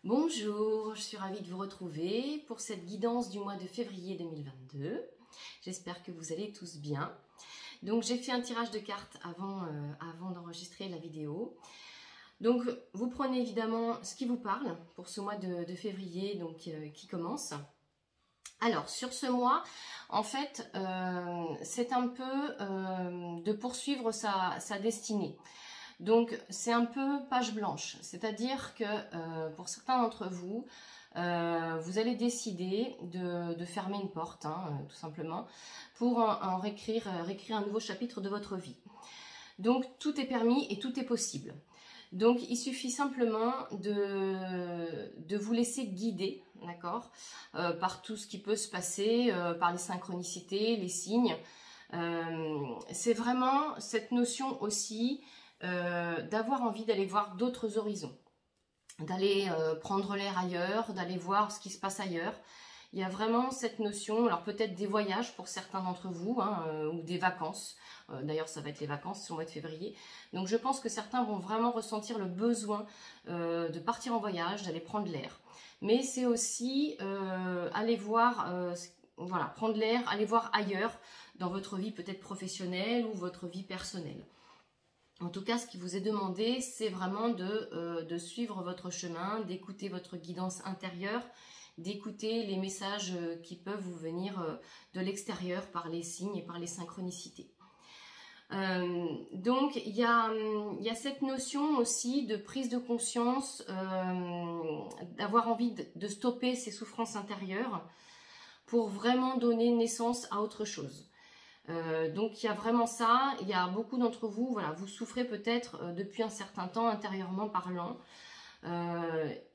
Bonjour, je suis ravie de vous retrouver pour cette guidance du mois de février 2022. J'espère que vous allez tous bien. Donc j'ai fait un tirage de cartes avant d'enregistrer la vidéo. Donc vous prenez évidemment ce qui vous parle pour ce mois de février qui commence. Alors sur ce mois, en fait, c'est un peu de poursuivre sa destinée. Donc c'est un peu page blanche, c'est-à-dire que pour certains d'entre vous, vous allez décider de fermer une porte, tout simplement, pour en réécrire un nouveau chapitre de votre vie. Donc tout est permis et tout est possible. Donc il suffit simplement de vous laisser guider, d'accord, par tout ce qui peut se passer, par les synchronicités, les signes. C'est vraiment cette notion aussi d'avoir envie d'aller voir d'autres horizons, d'aller prendre l'air ailleurs, d'aller voir ce qui se passe ailleurs. Il y a vraiment cette notion, alors peut-être des voyages pour certains d'entre vous, ou des vacances. D'ailleurs, ça va être les vacances sur le mois de février. Donc je pense que certains vont vraiment ressentir le besoin de partir en voyage, d'aller prendre l'air. Mais c'est aussi aller voir, voilà, prendre l'air, aller voir ailleurs dans votre vie peut-être professionnelle ou votre vie personnelle. En tout cas, ce qui vous est demandé, c'est vraiment de suivre votre chemin, d'écouter votre guidance intérieure, d'écouter les messages qui peuvent vous venir de l'extérieur par les signes et par les synchronicités. Donc, il y a cette notion aussi de prise de conscience, d'avoir envie de stopper ces souffrances intérieures pour vraiment donner naissance à autre chose. Donc il y a vraiment ça, il y a beaucoup d'entre vous, voilà, vous souffrez peut-être depuis un certain temps intérieurement parlant,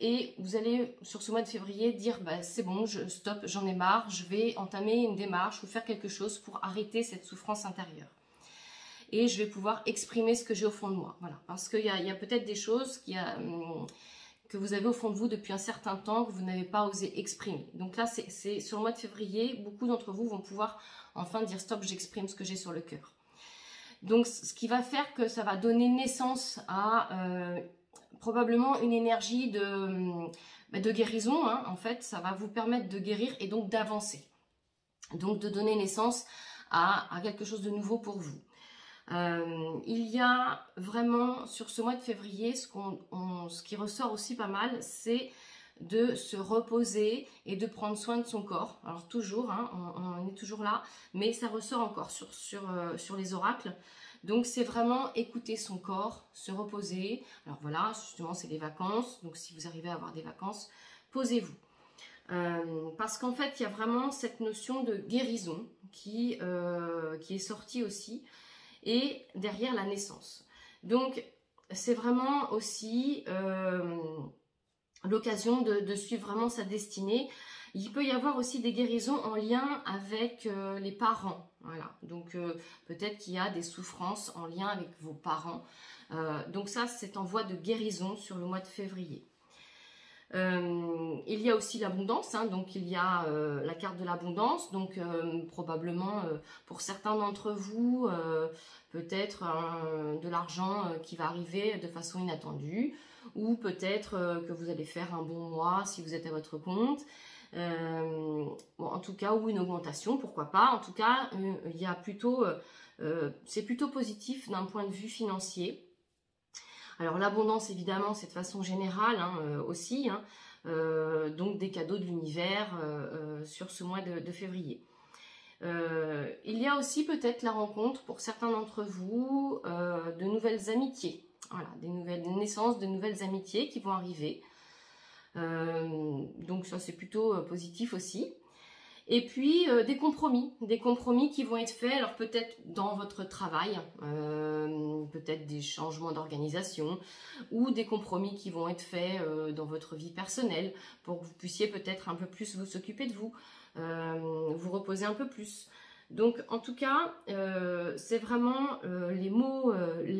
et vous allez sur ce mois de février dire bah, c'est bon, stop, j'en ai marre, je vais entamer une démarche ou faire quelque chose pour arrêter cette souffrance intérieure. Et je vais pouvoir exprimer ce que j'ai au fond de moi, voilà, parce qu'il y a peut-être des choses que vous avez au fond de vous depuis un certain temps que vous n'avez pas osé exprimer. Donc là, c'est sur le mois de février, beaucoup d'entre vous vont pouvoir enfin dire stop, j'exprime ce que j'ai sur le cœur. Donc ce qui va faire que ça va donner naissance à probablement une énergie de guérison, en fait, ça va vous permettre de guérir et donc d'avancer. Donc de donner naissance à quelque chose de nouveau pour vous. Il y a vraiment sur ce mois de février, ce qui ressort aussi pas mal, c'est de se reposer et de prendre soin de son corps. Alors toujours, on est toujours là, mais ça ressort encore sur les oracles. Donc c'est vraiment écouter son corps, se reposer. Alors voilà, justement c'est les vacances, donc si vous arrivez à avoir des vacances, posez-vous. Parce qu'en fait il y a vraiment cette notion de guérison qui est sortie aussi, et derrière la naissance. Donc c'est vraiment aussi l'occasion de suivre vraiment sa destinée. Il peut y avoir aussi des guérisons en lien avec les parents. Voilà. Donc peut-être qu'il y a des souffrances en lien avec vos parents. Donc ça, c'est en voie de guérison sur le mois de février. Il y a aussi l'abondance, donc il y a la carte de l'abondance, donc probablement pour certains d'entre vous, peut-être de l'argent qui va arriver de façon inattendue, ou peut-être que vous allez faire un bon mois si vous êtes à votre compte, bon, en tout cas, ou une augmentation, pourquoi pas. En tout cas, il y a plutôt, c'est plutôt positif d'un point de vue financier. Alors l'abondance, évidemment, c'est de façon générale aussi, donc des cadeaux de l'univers sur ce mois de février. Il y a aussi peut-être la rencontre pour certains d'entre vous de nouvelles amitiés. Voilà, des naissances de nouvelles amitiés qui vont arriver. Donc ça, c'est plutôt positif aussi. Et puis des compromis qui vont être faits, alors peut-être dans votre travail, peut-être des changements d'organisation, ou des compromis qui vont être faits dans votre vie personnelle, pour que vous puissiez peut-être un peu plus vous occuper de vous, vous reposer un peu plus. Donc en tout cas, c'est vraiment les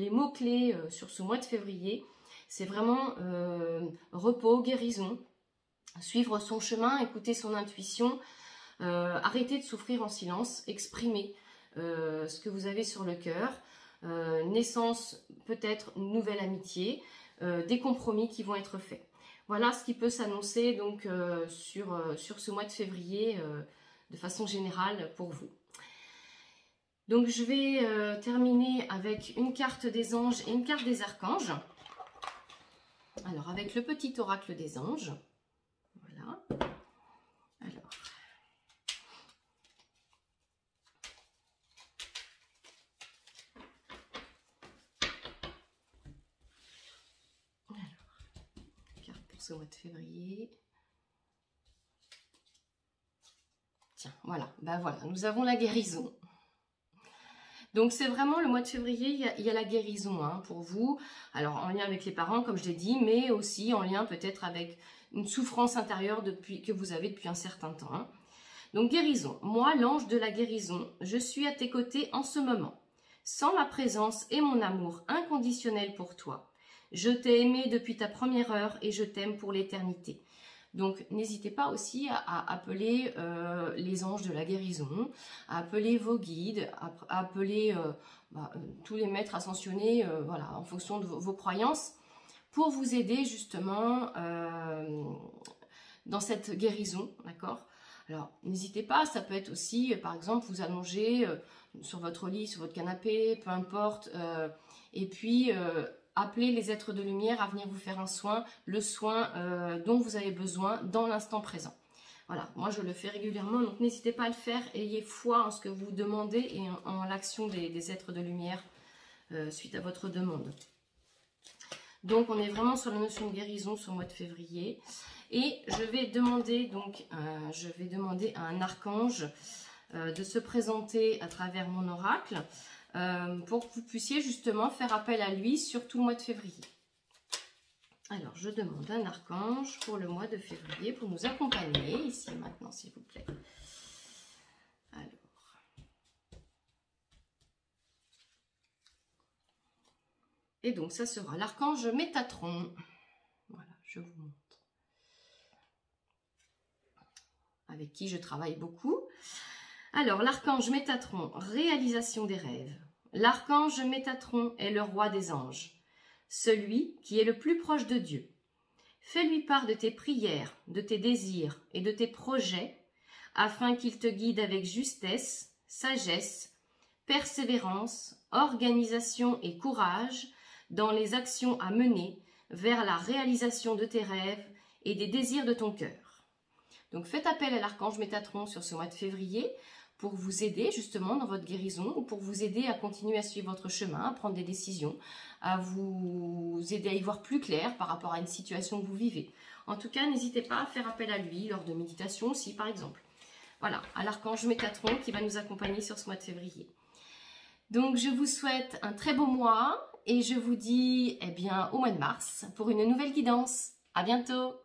mots-clés sur ce mois de février, c'est vraiment repos, guérison, suivre son chemin, écouter son intuition, arrêtez de souffrir en silence, exprimez ce que vous avez sur le cœur, naissance, peut-être une nouvelle amitié, des compromis qui vont être faits. Voilà ce qui peut s'annoncer donc sur ce mois de février de façon générale pour vous. Donc je vais terminer avec une carte des anges et une carte des archanges. Alors avec le petit oracle des anges. Voilà. Alors. Carte pour ce mois de février. Tiens, voilà. Ben voilà, nous avons la guérison. Donc c'est vraiment le mois de février, il y a la guérison hein, pour vous. Alors en lien avec les parents, comme je l'ai dit, mais aussi en lien peut-être avec une souffrance intérieure que vous avez depuis un certain temps. Hein. Donc guérison. Moi, l'ange de la guérison, je suis à tes côtés en ce moment. Sans ma présence et mon amour inconditionnel pour toi. Je t'ai aimé depuis ta première heure et je t'aime pour l'éternité. Donc, n'hésitez pas aussi à appeler les anges de la guérison, à appeler vos guides, à appeler tous les maîtres ascensionnés, voilà, en fonction de vos croyances, pour vous aider justement dans cette guérison, d'accord? Alors, n'hésitez pas, ça peut être aussi, par exemple, vous allonger sur votre lit, sur votre canapé, peu importe, et puis appelez les êtres de lumière à venir vous faire un soin, le soin dont vous avez besoin dans l'instant présent. Voilà, moi je le fais régulièrement, donc n'hésitez pas à le faire, ayez foi en ce que vous demandez et en l'action des êtres de lumière suite à votre demande. Donc on est vraiment sur la notion de guérison sur le mois de février. Et je vais demander donc, à un archange de se présenter à travers mon oracle pour que vous puissiez justement faire appel à lui sur tout le mois de février. Alors, je demande un archange pour le mois de février pour nous accompagner ici et maintenant, s'il vous plaît. Alors. Et donc, ça sera l'archange Métatron. Voilà, je vous montre. Avec qui je travaille beaucoup. Alors, l'archange Métatron, réalisation des rêves. L'archange Métatron est le roi des anges, celui qui est le plus proche de Dieu. Fais-lui part de tes prières, de tes désirs et de tes projets, afin qu'il te guide avec justesse, sagesse, persévérance, organisation et courage dans les actions à mener vers la réalisation de tes rêves et des désirs de ton cœur. Donc faites appel à l'archange Métatron sur ce mois de février pour vous aider justement dans votre guérison ou pour vous aider à continuer à suivre votre chemin, à prendre des décisions, à vous aider à y voir plus clair par rapport à une situation que vous vivez. En tout cas, n'hésitez pas à faire appel à lui lors de méditation aussi par exemple. Voilà, à l'archange Métatron qui va nous accompagner sur ce mois de février. Donc je vous souhaite un très beau mois et je vous dis au mois de mars pour une nouvelle guidance. À bientôt!